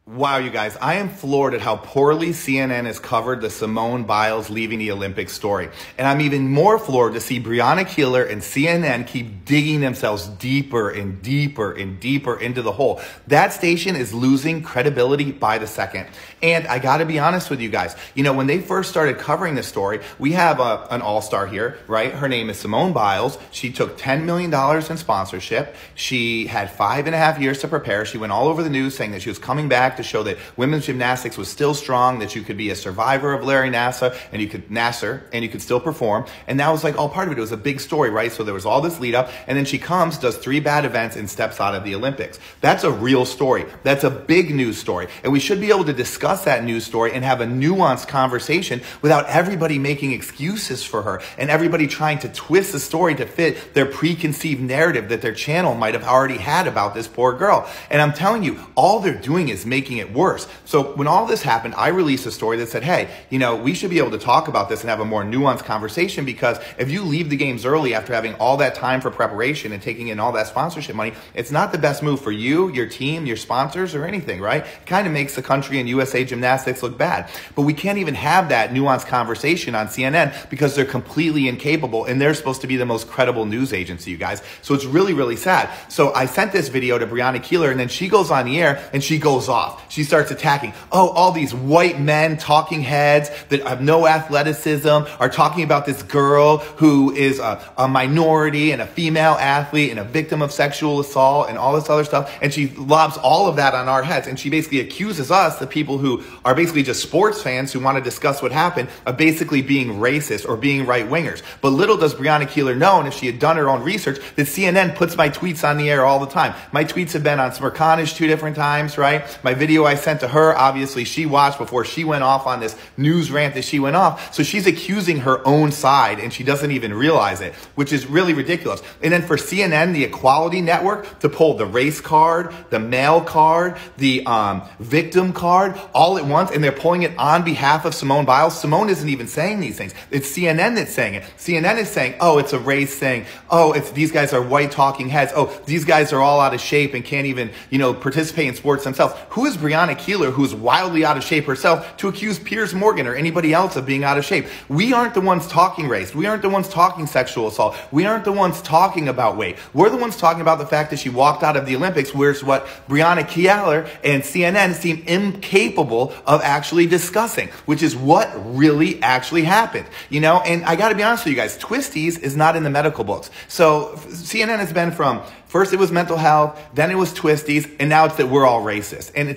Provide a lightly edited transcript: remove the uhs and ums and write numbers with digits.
Wow, you guys, I am floored at how poorly CNN has covered the Simone Biles leaving the Olympics story. And I'm even more floored to see Breonna Keeler and CNN keep digging themselves deeper and deeper and deeper into the hole. That station is losing credibility by the second. And I gotta be honest with you guys, when they first started covering this story, we have an all-star here, right? Her name is Simone Biles. She took $10 million in sponsorship. She had 5.5 years to prepare. She went all over the news saying that she was coming back to show that women's gymnastics was still strong, that you could be a survivor of Larry Nassar and you could still perform. And that was like all part of it. It was a big story, right? So there was all this lead up, and then she comes, does 3 bad events, and steps out of the Olympics. That's a real story. That's a big news story. And we should be able to discuss that news story and have a nuanced conversation without everybody making excuses for her and everybody trying to twist the story to fit their preconceived narrative that their channel might have already had about this poor girl. And I'm telling you, all they're doing is making it worse. So when all this happened, I released a story that said, hey, we should be able to talk about this and have a more nuanced conversation, because if you leave the games early after having all that time for preparation and taking in all that sponsorship money, it's not the best move for you, your team, your sponsors, or anything, right? It kind of makes the country and USA Gymnastics look bad. But we can't even have that nuanced conversation on CNN because they're completely incapable, and they're supposed to be the most credible news agency, you guys. So it's really, really sad. So I sent this video to Breonna Keeler, and then she goes on the air and she goes off. She starts attacking. Oh, all these white men, talking heads that have no athleticism are talking about this girl who is a minority and a female athlete and a victim of sexual assault and all this other stuff. And she lobs all of that on our heads. And she basically accuses us, the people who are basically just sports fans who want to discuss what happened, of basically being racist or being right-wingers. But little does Breonna Keeler know, and if she had done her own research, that CNN puts my tweets on the air all the time. My tweets have been on Smirconish 2 different times, right? My video I sent to her, obviously she watched before she went off on this news rant that she went off. So she's accusing her own side and she doesn't even realize it, which is really ridiculous. And then for CNN, the Equality Network, to pull the race card, the male card, the victim card all at once, and they're pulling it on behalf of Simone Biles. Simone isn't even saying these things. It's CNN that's saying it. CNN is saying, oh, it's a race thing. Oh, these guys are white talking heads. Oh, these guys are all out of shape and can't even, participate in sports themselves. Who is Breonna Keeler, who's wildly out of shape herself, to accuse Piers Morgan or anybody else of being out of shape? We aren't the ones talking race. We aren't the ones talking sexual assault. We aren't the ones talking about weight. We're the ones talking about the fact that she walked out of the Olympics, whereas what Breonna Keeler and CNN seem incapable of actually discussing, which is what really actually happened. And I got to be honest with you guys, twisties is not in the medical books. So CNN has been from, first it was mental health, then it was twisties, and now it's that we're all racist. And it's